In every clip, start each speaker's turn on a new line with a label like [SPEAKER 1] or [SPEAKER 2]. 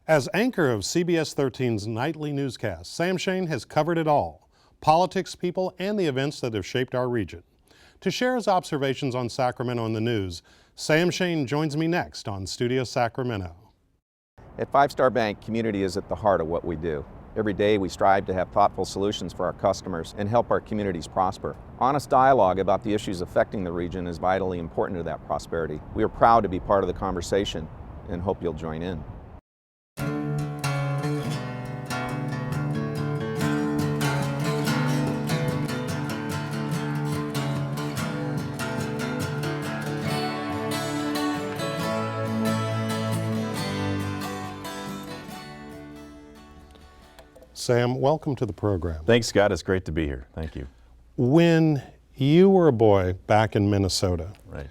[SPEAKER 1] As anchor of CBS 13's nightly newscast, Sam Shane has covered it all: politics, people, and the events that have shaped our region. To share his observations on Sacramento and the news, Sam Shane joins me next on Studio Sacramento.
[SPEAKER 2] At Five Star Bank, community is at the heart of what we do. Every day we strive to have thoughtful solutions for our customers and help our communities prosper. Honest dialogue about the issues affecting the region is vitally important to that prosperity. We are proud to be part of the conversation and hope you'll join in.
[SPEAKER 1] Sam, welcome to the program.
[SPEAKER 3] Thanks, Scott. It's great to be here. Thank you.
[SPEAKER 1] When you were a boy back in Minnesota,
[SPEAKER 3] Right.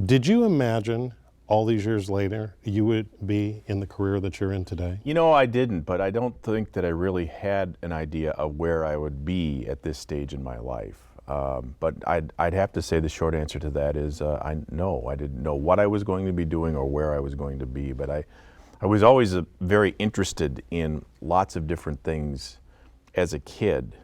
[SPEAKER 1] did you imagine all these years later you would be in the career that you're in today?
[SPEAKER 3] You know, I didn't, but I don't think that I really had an idea of where I would be at this stage in my life. But I'd have to say the short answer to that is I didn't know what I was going to be doing or where I was going to be, but I was always very interested in lots of different things as a kid,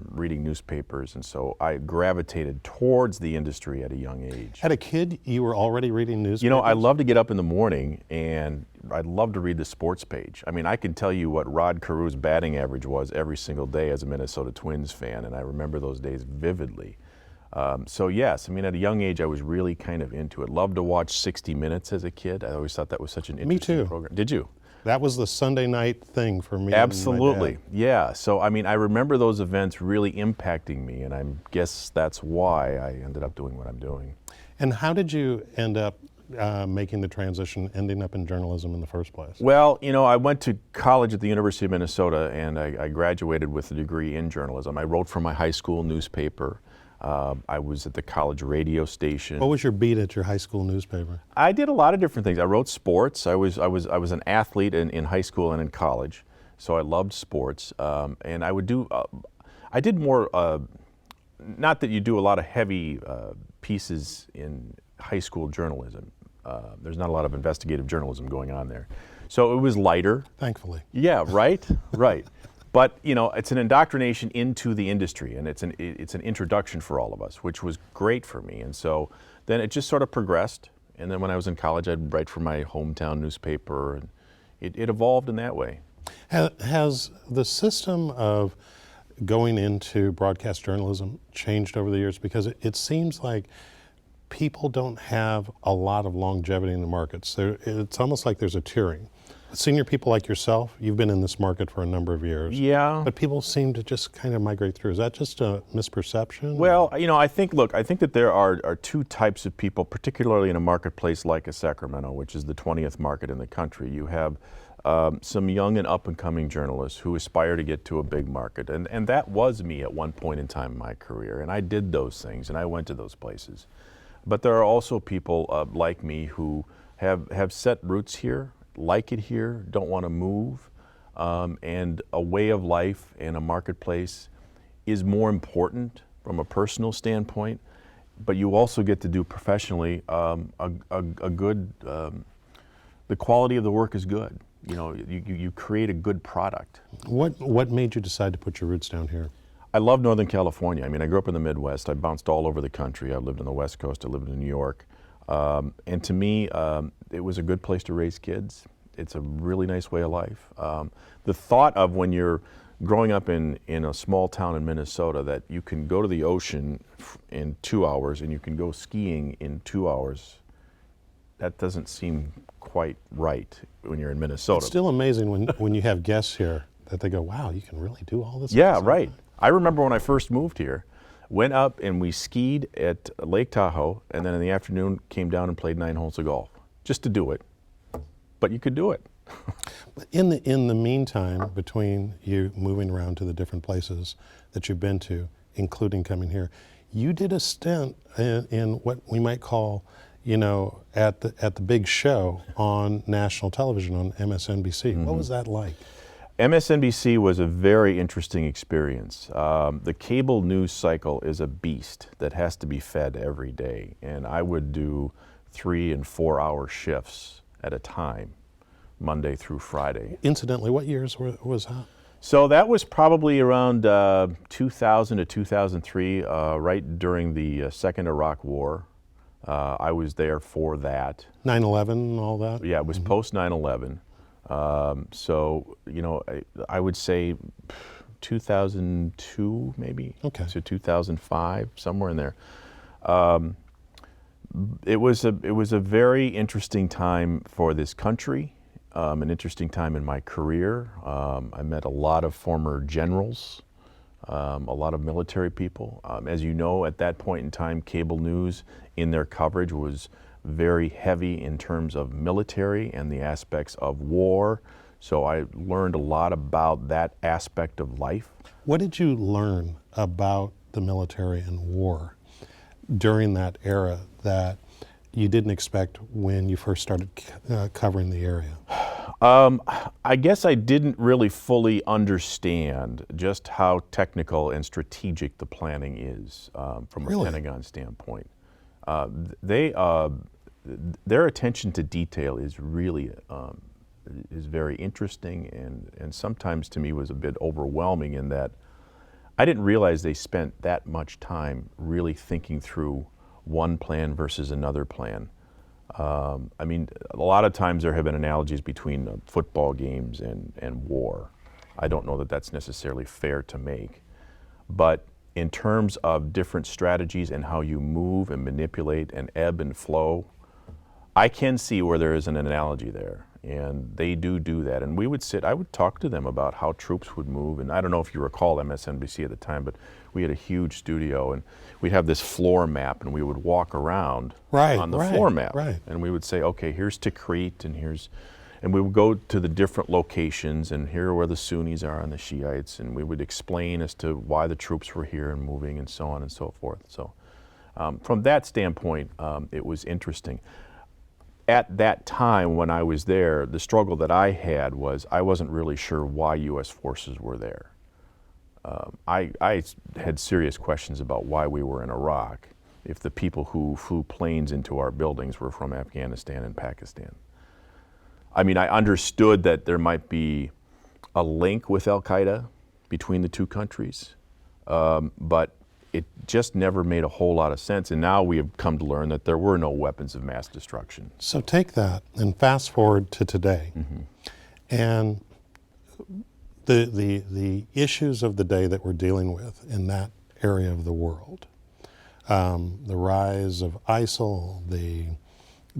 [SPEAKER 3] reading newspapers, and so I gravitated towards the industry at a young age.
[SPEAKER 1] At a kid, you were already reading newspapers?
[SPEAKER 3] You know, I love to get up in the morning and I'd love to read the sports page. I mean, I can tell you what Rod Carew's batting average was every single day as a Minnesota Twins fan, and I remember those days vividly. So yes, I mean, at a young age, I was really kind of into it. Loved to watch 60 Minutes as a kid. I always thought that was such an interesting program. Did you?
[SPEAKER 1] That was the Sunday night thing for me.
[SPEAKER 3] Absolutely,
[SPEAKER 1] and my dad.
[SPEAKER 3] yeah. So I mean, I remember those events really impacting me, and I guess that's why I ended up doing what I'm doing.
[SPEAKER 1] And how did you end up making the transition, ending up in journalism in the first place?
[SPEAKER 3] Well, you know, I went to college at the University of Minnesota, and I graduated with a degree in journalism. I wrote for my high school newspaper. I was at the college radio station.
[SPEAKER 1] What was your beat at your high school newspaper?
[SPEAKER 3] I did a lot of different things. I wrote sports. I was an athlete in high school and in college, so I loved sports. And I would do, I did more. Not that you do a lot of heavy pieces in high school journalism. There's not a lot of investigative journalism going on there, so it was lighter.
[SPEAKER 1] Thankfully.
[SPEAKER 3] Yeah. Right. Right. But you know, it's an indoctrination into the industry, and it's an introduction for all of us, which was great for me. And so then it just sort of progressed. And then when I was in college, I'd write for my hometown newspaper, and it evolved in that way.
[SPEAKER 1] Has the system of going into broadcast journalism changed over the years? Because it seems like people don't have a lot of longevity in the markets. It's almost like there's a tiering. Senior people like yourself, you've been in this market for a number of years.
[SPEAKER 3] Yeah.
[SPEAKER 1] But people seem to just kind of migrate through. Is that just a misperception?
[SPEAKER 3] Well, you know, I think that there are two types of people, particularly in a marketplace like a Sacramento, which is the 20th market in the country. You have some young and up-and-coming journalists who aspire to get to a big market. And that was me at one point in time in my career. And I did those things, and I went to those places. But there are also people like me who have set roots here, like it here, don't want to move, and a way of life and a marketplace is more important from a personal standpoint, but you also get to do professionally a good, the quality of the work is good. You know, you create a good product.
[SPEAKER 1] What made you decide to put your roots down here?
[SPEAKER 3] I love Northern California. I mean, I grew up in the Midwest. I bounced all over the country. I lived on the West Coast. I lived in New York. And to me, it was a good place to raise kids. It's a really nice way of life. The thought of when you're growing up in a small town in Minnesota that you can go to the ocean in 2 hours and you can go skiing in 2 hours, that doesn't seem quite right when you're in Minnesota.
[SPEAKER 1] It's still amazing when you have guests here that they go, wow, you can really do all this?
[SPEAKER 3] Yeah, right. I remember when I first moved here, went up and we skied at Lake Tahoe, and then in the afternoon came down and played 9 holes of golf, just to do it. But you could do it.
[SPEAKER 1] But in the meantime, between you moving around to the different places that you've been to, including coming here, you did a stint in what we might call, you know, at the big show on national television on MSNBC. Mm-hmm. What was that like?
[SPEAKER 3] MSNBC was a very interesting experience. The cable news cycle is a beast that has to be fed every day, and I would do 3 and 4 hour shifts at a time Monday through Friday.
[SPEAKER 1] Incidentally, what years was that?
[SPEAKER 3] So that was probably around 2000 to 2003, right during the Second Iraq War. I was there for that.
[SPEAKER 1] 9/11 and all that?
[SPEAKER 3] Yeah, it was post 9/11. So, you know, I would say 2002 maybe to 2005, somewhere in there. It was a very interesting time for this country, an interesting time in my career. I met a lot of former generals, a lot of military people. As you know, at that point in time, cable news in their coverage was very heavy in terms of military and the aspects of war. So I learned a lot about that aspect of life.
[SPEAKER 1] What did you learn about the military and war during that era that you didn't expect when you first started covering the area?
[SPEAKER 3] I guess I didn't really fully understand just how technical and strategic the planning is from a Pentagon standpoint. Their attention to detail is really is very interesting, and sometimes to me was a bit overwhelming in that I didn't realize they spent that much time really thinking through one plan versus another plan. I mean, a lot of times there have been analogies between football games and war. I don't know that that's necessarily fair to make. But in terms of different strategies and how you move and manipulate and ebb and flow, I can see where there is an analogy there. And they do that. And I would talk to them about how troops would move. And I don't know if you recall MSNBC at the time, but we had a huge studio and we'd have this floor map and we would walk around on the floor map. And we would say, okay, here's Tikrit and we would go to the different locations and here are where the Sunnis are and the Shiites. And we would explain as to why the troops were here and moving and so on and so forth. So from that standpoint, it was interesting. At that time when I was there, the struggle that I had was I wasn't really sure why U.S. forces were there. I had serious questions about why we were in Iraq if the people who flew planes into our buildings were from Afghanistan and Pakistan. I mean, I understood that there might be a link with Al-Qaeda between the two countries, but it just never made a whole lot of sense. And now we have come to learn that there were no weapons of mass destruction.
[SPEAKER 1] So take that and fast forward to today. And the issues of the day that we're dealing with in that area of the world, the rise of ISIL, the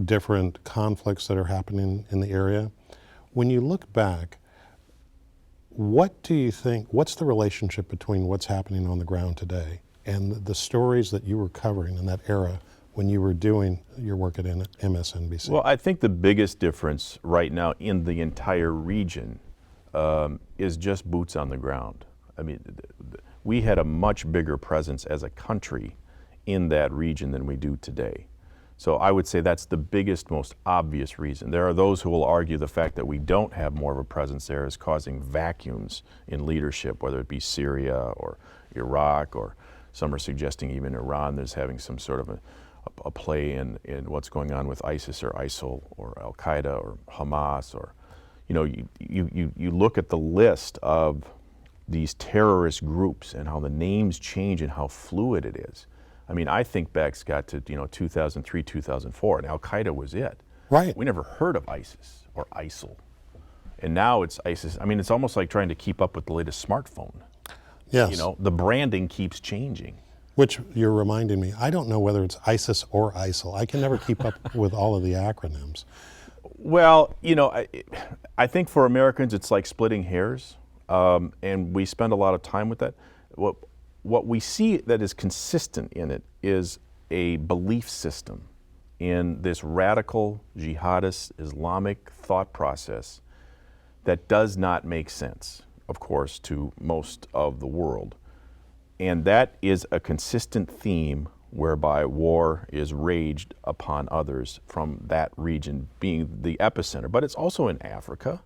[SPEAKER 1] different conflicts that are happening in the area. When you look back, what do you think, what's the relationship between what's happening on the ground today and the stories that you were covering in that era when you were doing your work at MSNBC?
[SPEAKER 3] Well, I think the biggest difference right now in the entire region is just boots on the ground. I mean, we had a much bigger presence as a country in that region than we do today. So I would say that's the biggest, most obvious reason. There are those who will argue the fact that we don't have more of a presence there is causing vacuums in leadership, whether it be Syria or Iraq, or some are suggesting even Iran is having some sort of a play in what's going on with ISIS or ISIL or Al-Qaeda or Hamas. Or, you know, you look at the list of these terrorist groups and how the names change and how fluid it is. I mean, I think back, Scott, to 2003, 2004, and Al-Qaeda was it.
[SPEAKER 1] Right.
[SPEAKER 3] We never heard of ISIS or ISIL. And now it's ISIS. I mean, it's almost like trying to keep up with the latest smartphone.
[SPEAKER 1] Yes.
[SPEAKER 3] You know, the branding keeps changing.
[SPEAKER 1] Which you're reminding me, I don't know whether it's ISIS or ISIL. I can never keep up with all of the acronyms.
[SPEAKER 3] Well, you know, I think for Americans it's like splitting hairs, and we spend a lot of time with that. What we see that is consistent in it is a belief system in this radical jihadist Islamic thought process that does not make sense, of course, to most of the world. And that is a consistent theme whereby war is raged upon others from that region being the epicenter. But it's also in Africa.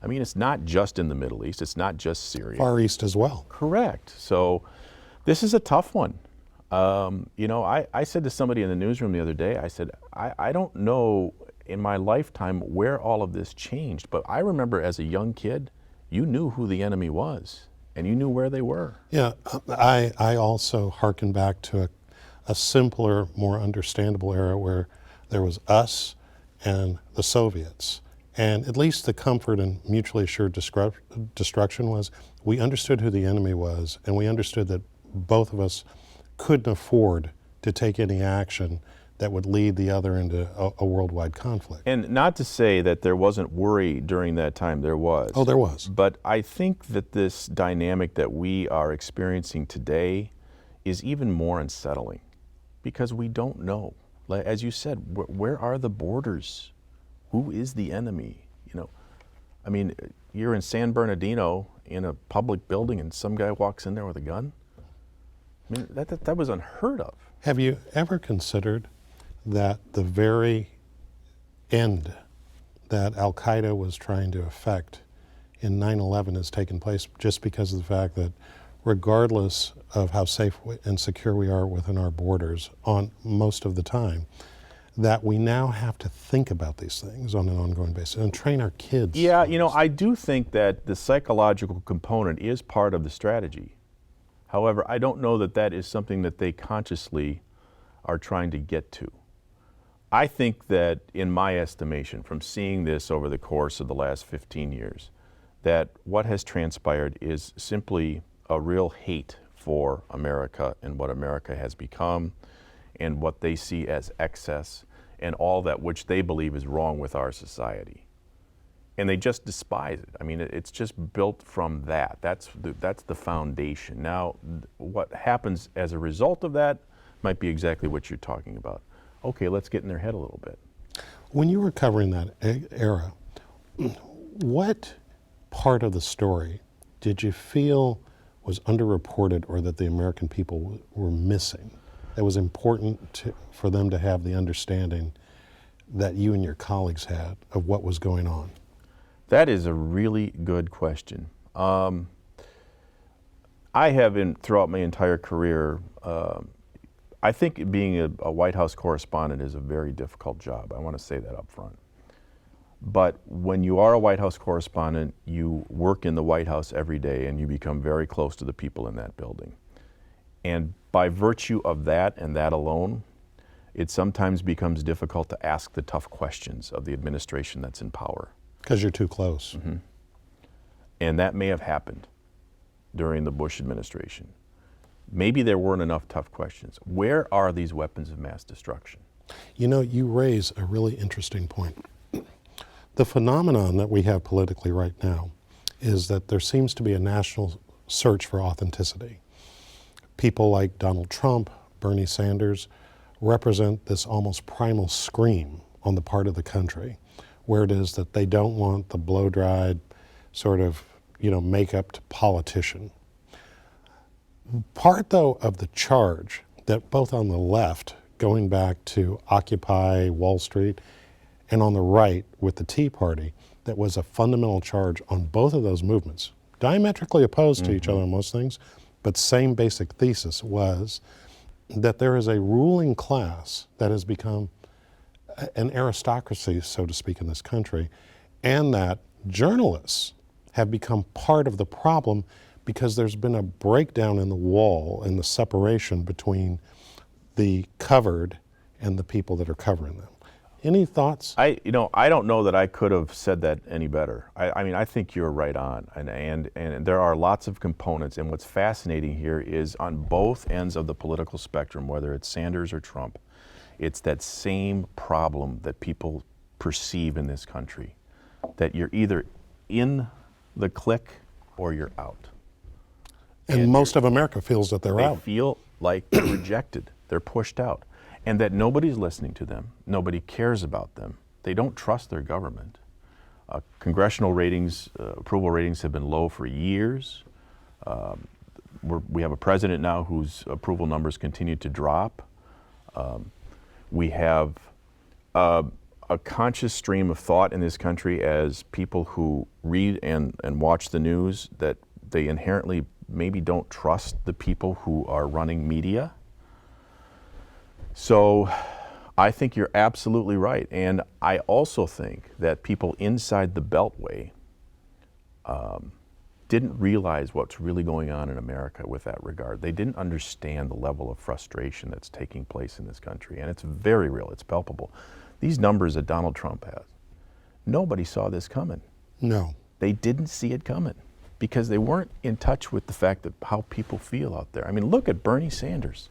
[SPEAKER 3] I mean, it's not just in the Middle East. It's not just Syria.
[SPEAKER 1] Far East as well.
[SPEAKER 3] Correct. So this is a tough one. You know, I said to somebody in the newsroom the other day, I said, I don't know in my lifetime where all of this changed. But I remember as a young kid, you knew who the enemy was and you knew where they were.
[SPEAKER 1] Yeah, I also hearken back to a simpler, more understandable era where there was us and the Soviets. And at least the comfort and mutually assured destruction was we understood who the enemy was, and we understood that both of us couldn't afford to take any action that would lead the other into a worldwide conflict.
[SPEAKER 3] And not to say that there wasn't worry during that time, there was.
[SPEAKER 1] Oh, there was.
[SPEAKER 3] But I think that this dynamic that we are experiencing today is even more unsettling because we don't know. As you said, where are the borders? Who is the enemy? You know, I mean, you're in San Bernardino in a public building and some guy walks in there with a gun? I mean, that was unheard of.
[SPEAKER 1] Have you ever considered that the very end that Al-Qaeda was trying to effect in 9/11 has taken place just because of the fact that regardless of how safe and secure we are within our borders on most of the time, that we now have to think about these things on an ongoing basis and train our kids.
[SPEAKER 3] Yeah, you know, I do think that the psychological component is part of the strategy. However, I don't know that that is something that they consciously are trying to get to. I think that, in my estimation, from seeing this over the course of the last 15 years, that what has transpired is simply a real hate for America and what America has become and what they see as excess and all that which they believe is wrong with our society. And they just despise it. I mean, it's just built from that. That's the foundation. Now, what happens as a result of that might be exactly what you're talking about. Okay, let's get in their head a little bit.
[SPEAKER 1] When you were covering that era, what part of the story did you feel was underreported or that the American people were missing that was important for them to have the understanding that you and your colleagues had of what was going on?
[SPEAKER 3] That is a really good question. I have, throughout my entire career, I think being a White House correspondent is a very difficult job. I want to say that up front. But when you are a White House correspondent, you work in the White House every day and you become very close to the people in that building. And by virtue of that and that alone, it sometimes becomes difficult to ask the tough questions of the administration that's in power.
[SPEAKER 1] Because you're too close.
[SPEAKER 3] Mm-hmm. And that may have happened during the Bush administration. Maybe there weren't enough tough questions. Where are these weapons of mass destruction?
[SPEAKER 1] You know, you raise a really interesting point. The phenomenon that we have politically right now is that there seems to be a national search for authenticity. People like Donald Trump, Bernie Sanders, represent this almost primal scream on the part of the country, where it is that they don't want the blow-dried sort of, make-up politician. Part, though, of the charge that both on the left, going back to Occupy Wall Street, and on the right with the Tea Party, that was a fundamental charge on both of those movements, diametrically opposed to each other on most things, but same basic thesis was that there is a ruling class that has become an aristocracy, so to speak, in this country, and that journalists have become part of the problem because there's been a breakdown in the wall and the separation between the covered and the people that are covering them. Any thoughts?
[SPEAKER 3] I don't know that I could have said that any better. I mean, I think you're right on, and there are lots of components, and what's fascinating here is on both ends of the political spectrum, whether it's Sanders or Trump, it's that same problem that people perceive in this country, that you're either in the clique or you're out.
[SPEAKER 1] And most of America feels that they're out.
[SPEAKER 3] They feel like they're rejected, they're pushed out, and that nobody's listening to them, nobody cares about them. They don't trust their government. Congressional ratings, approval ratings have been low for years. We have a president now whose approval numbers continue to drop. We have a conscious stream of thought in this country as people who read and watch the news that they inherently maybe don't trust the people who are running media. So I think you're absolutely right. And I also think that people inside the Beltway didn't realize what's really going on in America with that regard. They didn't understand the level of frustration that's taking place in this country. And it's very real, it's palpable. These numbers that Donald Trump has, nobody saw this coming.
[SPEAKER 1] No.
[SPEAKER 3] They didn't see it coming because they weren't in touch with the fact that how people feel out there. I mean, look at Bernie Sanders.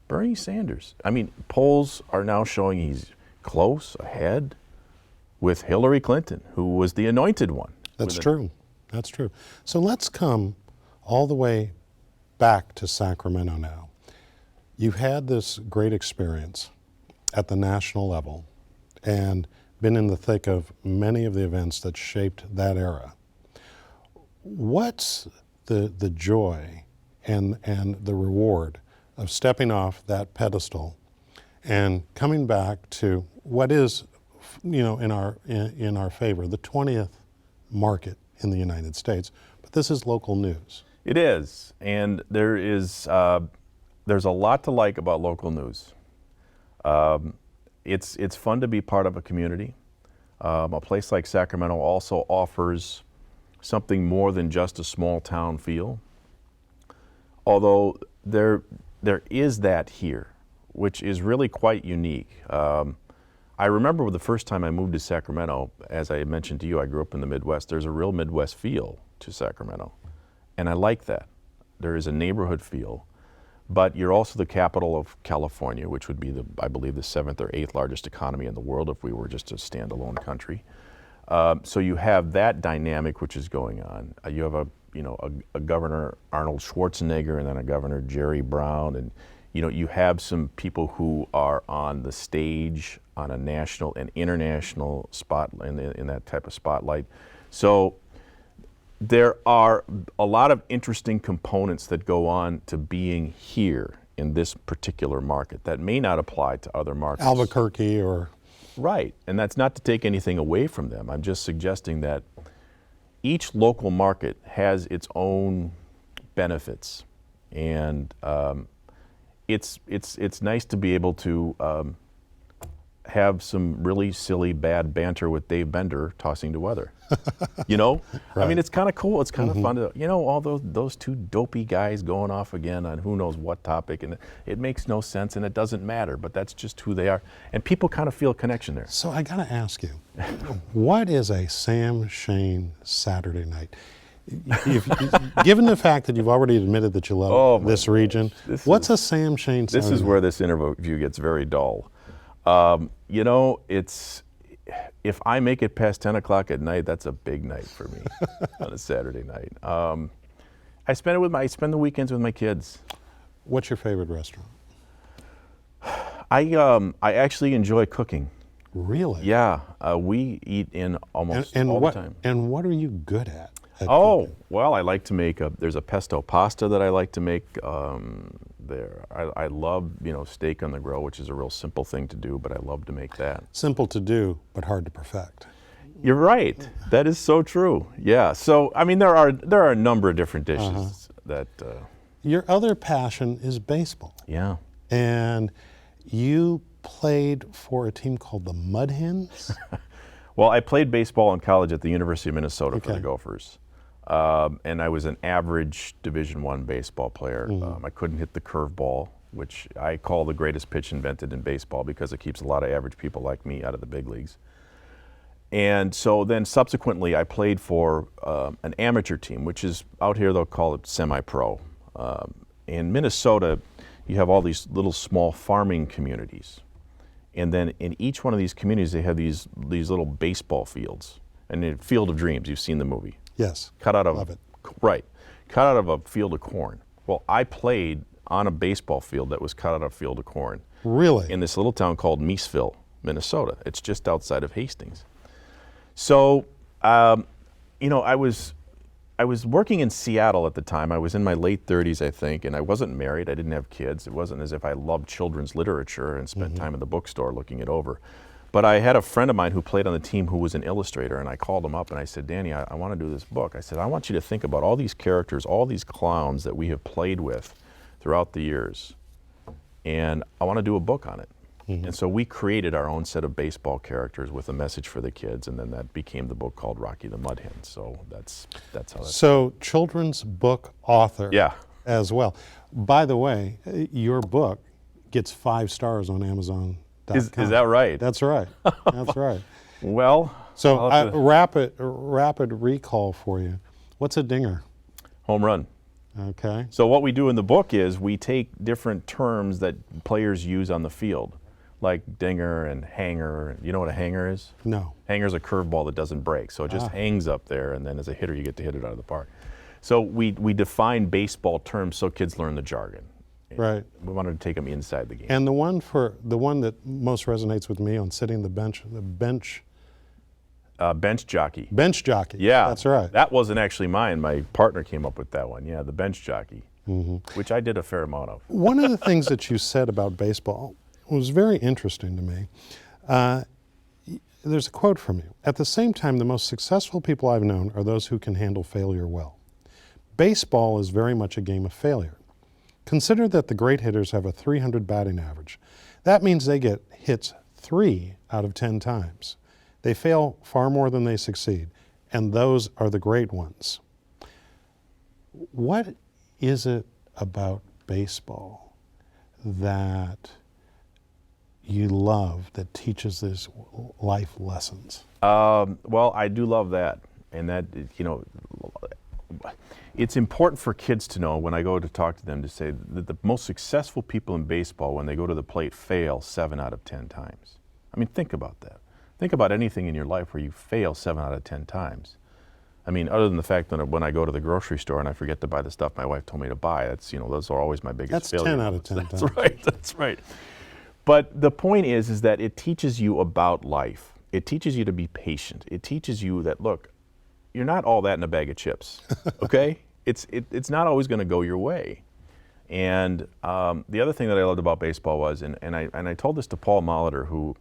[SPEAKER 3] Bernie Sanders. I mean, polls are now showing he's close, ahead with Hillary Clinton, who was the anointed one.
[SPEAKER 1] That's true. That's true. So let's come all the way back to Sacramento now. You've had this great experience at the national level and been in the thick of many of the events that shaped that era. What's the joy and the reward of stepping off that pedestal and coming back to what is, in our favor, the 20th market in the United States, but this is local news.
[SPEAKER 3] It is, and there's a lot to like about local news. It's fun to be part of a community. A place like Sacramento also offers something more than just a small town feel. Although there is that here, which is really quite unique. I remember the first time I moved to Sacramento, as I mentioned to you, I grew up in the Midwest. There's a real Midwest feel to Sacramento, and I like that. There is a neighborhood feel, but you're also the capital of California, which would be, I believe, the 7th or 8th largest economy in the world if we were just a standalone country. So you have that dynamic which is going on. You have a Governor Arnold Schwarzenegger and then a Governor Jerry Brown, and you have some people who are on the stage on a national and international spot in that type of spotlight. So there are a lot of interesting components that go on to being here in this particular market that may not apply to other markets.
[SPEAKER 1] Albuquerque or...
[SPEAKER 3] Right, and that's not to take anything away from them. I'm just suggesting that each local market has its own benefits, and it's nice to be able to have some really silly bad banter with Dave Bender tossing to weather. Right. I mean, it's kind of cool. It's kind of fun to, all those two dopey guys going off again on who knows what topic, and it makes no sense and it doesn't matter, but that's just who they are. And people kind of feel a connection there.
[SPEAKER 1] So I got to ask you, what is a Sam Shane Saturday night? Given the fact that you've already admitted that you love this region, what's a Sam Shane Saturday night?
[SPEAKER 3] This is where this interview gets very dull. If I make it past 10 o'clock at night, that's a big night for me on a Saturday night. I spend the weekends with my kids.
[SPEAKER 1] What's your favorite restaurant?
[SPEAKER 3] I actually enjoy cooking.
[SPEAKER 1] Really?
[SPEAKER 3] Yeah, we eat in almost all the time.
[SPEAKER 1] And what are you good at
[SPEAKER 3] cooking?
[SPEAKER 1] Cooking?
[SPEAKER 3] Well, I like to make there's a pesto pasta that I like to make there. I love, steak on the grill, which is a real simple thing to do, but I love to make that.
[SPEAKER 1] Simple to do, but hard to perfect.
[SPEAKER 3] You're right. That is so true. Yeah. So, I mean, there are a number of different dishes that...
[SPEAKER 1] Your other passion is baseball.
[SPEAKER 3] Yeah.
[SPEAKER 1] And you played for a team called the Mud Hens?
[SPEAKER 3] Well, I played baseball in college at the University of Minnesota for the Gophers. And I was an average Division I baseball player. I couldn't hit the curveball, which I call the greatest pitch invented in baseball because it keeps a lot of average people like me out of the big leagues. And so then subsequently I played for an amateur team, which is out here they'll call it semi-pro. In Minnesota, you have all these little small farming communities. And then in each one of these communities, they have these little baseball fields. And in Field of Dreams, you've seen the movie.
[SPEAKER 1] Yes.
[SPEAKER 3] Love it. Right. Cut out of a field of corn. Well, I played on a baseball field that was cut out of a field of corn.
[SPEAKER 1] Really?
[SPEAKER 3] In this little town called Meesville, Minnesota. It's just outside of Hastings. So, I was working in Seattle at the time. I was in my late 30s, I think, and I wasn't married. I didn't have kids. It wasn't as if I loved children's literature and spent time in the bookstore looking it over. But I had a friend of mine who played on the team who was an illustrator, and I called him up and I said, Danny, I want to do this book. I said, I want you to think about all these characters, all these clowns that we have played with throughout the years, and I want to do a book on it. And so we created our own set of baseball characters with a message for the kids, and then that became the book called Rocky the Mud Hen. So that's how that.
[SPEAKER 1] So children's book author
[SPEAKER 3] Yeah.
[SPEAKER 1] as well. By the way, your book gets 5 stars on Amazon.com.
[SPEAKER 3] Is that right?
[SPEAKER 1] That's right. That's right.
[SPEAKER 3] Well,
[SPEAKER 1] So
[SPEAKER 3] I'll have to-
[SPEAKER 1] rapid recall for you. What's a dinger?
[SPEAKER 3] home run.
[SPEAKER 1] Okay.
[SPEAKER 3] So what we do in the book is we take different terms that players use on the field, like dinger and hanger. You know what a hanger is?
[SPEAKER 1] No.
[SPEAKER 3] Hanger's a curveball that doesn't break, so it just hangs up there, and then as a hitter you get to hit it out of the park. So we define baseball terms so kids learn the jargon.
[SPEAKER 1] Right.
[SPEAKER 3] We wanted to take them inside the game.
[SPEAKER 1] And the one that most resonates with me on sitting the bench
[SPEAKER 3] Bench jockey.
[SPEAKER 1] bench jockey.
[SPEAKER 3] Yeah,
[SPEAKER 1] That's right.
[SPEAKER 3] That wasn't actually mine. My partner came up with that one. Yeah, the bench jockey, which I did a fair amount of.
[SPEAKER 1] One of the things that you said about baseball was very interesting to me. There's a quote from you. At the same time, the most successful people I've known are those who can handle failure well. Baseball is very much a game of failure. Consider that the great hitters have a 300 batting average. That means they get hits 3 out of 10 times. They fail far more than they succeed, and those are the great ones. What is it about baseball that you love that teaches these life lessons?
[SPEAKER 3] Well, I do love that, and that, it's important for kids to know when I go to talk to them to say that the most successful people in baseball, when they go to the plate, fail 7 out of 10 times. I mean, think about that. Think about anything in your life where you fail 7 out of 10 times. I mean, other than the fact that when I go to the grocery store and I forget to buy the stuff my wife told me to buy, those are always my biggest
[SPEAKER 1] That's
[SPEAKER 3] failures.
[SPEAKER 1] 10 out of 10
[SPEAKER 3] That's
[SPEAKER 1] times.
[SPEAKER 3] right, that's right. But the point is that it teaches you about life. It teaches you to be patient. It teaches you that, look, you're not all that in a bag of chips, okay? It's not always going to go your way. And the other thing that I loved about baseball was, and I told this to Paul Molitor, who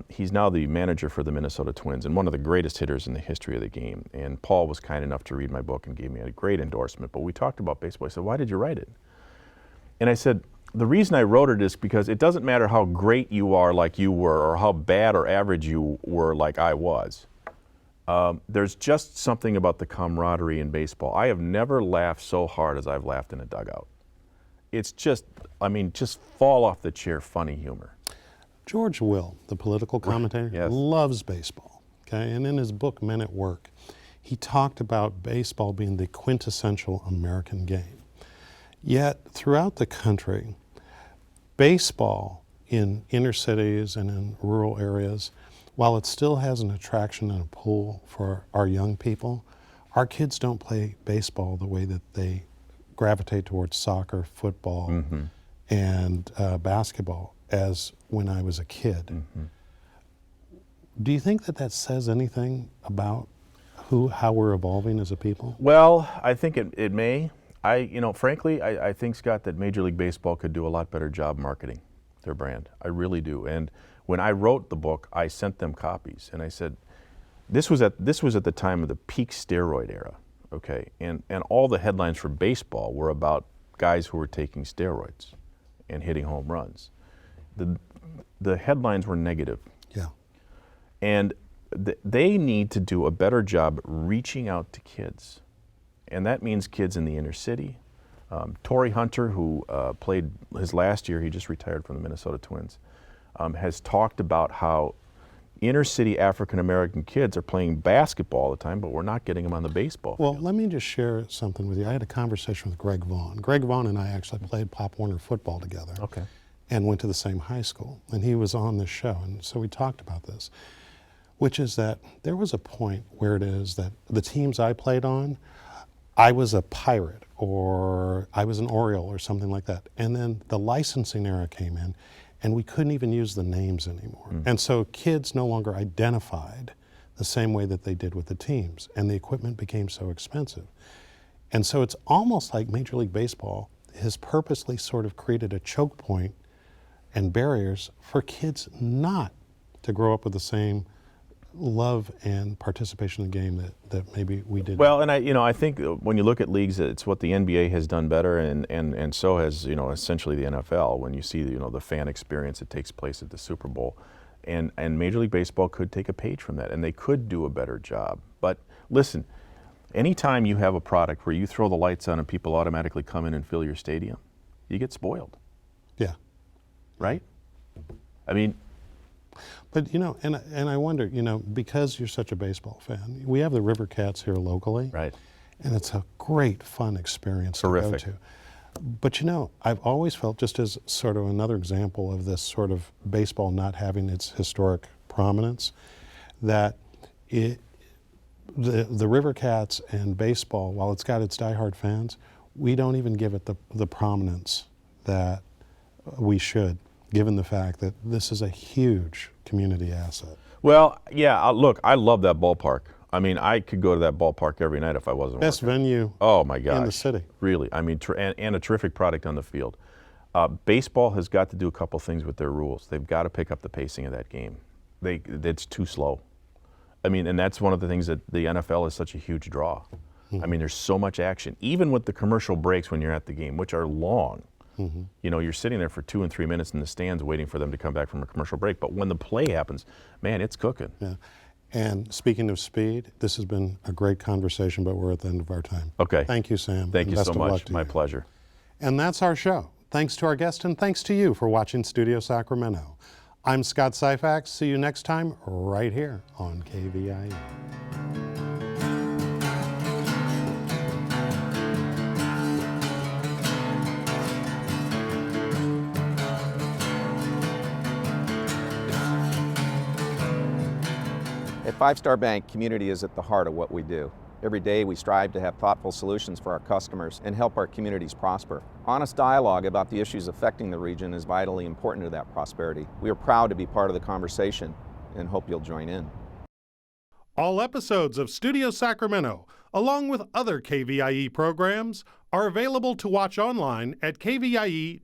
[SPEAKER 3] he's now the manager for the Minnesota Twins and one of the greatest hitters in the history of the game. And Paul was kind enough to read my book and gave me a great endorsement. But we talked about baseball. I said, why did you write it? And I said, the reason I wrote it is because it doesn't matter how great you are like you were or how bad or average you were like I was. There's just something about the camaraderie in baseball. I have never laughed so hard as I've laughed in a dugout. It's just fall off the chair funny humor.
[SPEAKER 1] George Will, the political commentator,
[SPEAKER 3] Yes.
[SPEAKER 1] loves baseball. Okay, and in his book Men at Work, he talked about baseball being the quintessential American game. Yet throughout the country, baseball in inner cities and in rural areas, while it still has an attraction and a pull for our young people, our kids don't play baseball the way that they gravitate towards soccer, football, and basketball as when I was a kid. Do you think that says anything about how we're evolving as a people?
[SPEAKER 3] Well, I think it may. Frankly, I think, Scott, that Major League Baseball could do a lot better job marketing their brand. I really do. And when I wrote the book, I sent them copies, and I said, this was at the time of the peak steroid era, okay? And all the headlines for baseball were about guys who were taking steroids and hitting home runs. The headlines were negative.
[SPEAKER 1] Yeah.
[SPEAKER 3] And they need to do a better job reaching out to kids. And that means kids in the inner city. Torrey Hunter, who played his last year, he just retired from the Minnesota Twins, has talked about how inner city African American kids are playing basketball all the time, but we're not getting them on the baseball
[SPEAKER 1] Well,
[SPEAKER 3] field.
[SPEAKER 1] let me just share something with you. I had a conversation with Greg Vaughn. Greg Vaughn and I actually played Pop Warner football together.
[SPEAKER 3] Okay.
[SPEAKER 1] And went to the same high school. And he was on this show, and so we talked about this, which is that there was a point where it is that the teams I played on, I was a Pirate or I was an Oriole or something like that. And then the licensing era came in, and we couldn't even use the names anymore. And so kids no longer identified the same way that they did with the teams, and the equipment became so expensive. And so it's almost like Major League Baseball has purposely sort of created a choke point and barriers for kids not to grow up with the same love and participation in the game that maybe we did.
[SPEAKER 3] Well, and I think when you look at leagues, it's what the NBA has done better, and so has essentially the NFL. When you see the fan experience that takes place at the Super Bowl, and Major League Baseball could take a page from that, and they could do a better job. But listen, anytime you have a product where you throw the lights on and people automatically come in and fill your stadium, you get spoiled.
[SPEAKER 1] Yeah.
[SPEAKER 3] Right? I mean.
[SPEAKER 1] But and I wonder, because you're such a baseball fan, we have the River Cats here locally,
[SPEAKER 3] Right.
[SPEAKER 1] And it's a great, fun experience
[SPEAKER 3] Terrific.
[SPEAKER 1] to go to. But I've always felt, just as sort of another example of this sort of baseball not having its historic prominence, that the River Cats and baseball, while it's got its diehard fans, we don't even give it the prominence that we should, given the fact that this is a huge community asset.
[SPEAKER 3] Well, yeah, look, I love that ballpark. I mean, I could go to that ballpark every night if I wasn't
[SPEAKER 1] Best
[SPEAKER 3] working.
[SPEAKER 1] venue
[SPEAKER 3] Oh my gosh.
[SPEAKER 1] in the city.
[SPEAKER 3] Really, I mean, and a terrific product on the field. Baseball has got to do a couple things with their rules. They've got to pick up the pacing of that game. It's too slow. I mean, and that's one of the things that the NFL is such a huge draw.
[SPEAKER 1] Mm-hmm.
[SPEAKER 3] I mean, there's so much action, even with the commercial breaks when you're at the game, which are long.
[SPEAKER 1] Mm-hmm.
[SPEAKER 3] You're sitting there for 2 and 3 minutes in the stands waiting for them to come back from a commercial break. But when the play happens, man, it's cooking.
[SPEAKER 1] Yeah. And speaking of speed, this has been a great conversation, but we're at the end of our time.
[SPEAKER 3] Okay.
[SPEAKER 1] Thank you, Sam.
[SPEAKER 3] Thank
[SPEAKER 1] and
[SPEAKER 3] you
[SPEAKER 1] best
[SPEAKER 3] so
[SPEAKER 1] of luck
[SPEAKER 3] much.
[SPEAKER 1] to
[SPEAKER 3] My
[SPEAKER 1] you.
[SPEAKER 3] pleasure.
[SPEAKER 1] And that's our show. Thanks to our guest and thanks to you for watching Studio Sacramento. I'm Scott Syphax. See you next time right here on KVIE.
[SPEAKER 2] At Five Star Bank, community is at the heart of what we do. Every day we strive to have thoughtful solutions for our customers and help our communities prosper. Honest dialogue about the issues affecting the region is vitally important to that prosperity. We are proud to be part of the conversation and hope you'll join in.
[SPEAKER 1] All episodes of Studio Sacramento, along with other KVIE programs, are available to watch online at kvie.org/video.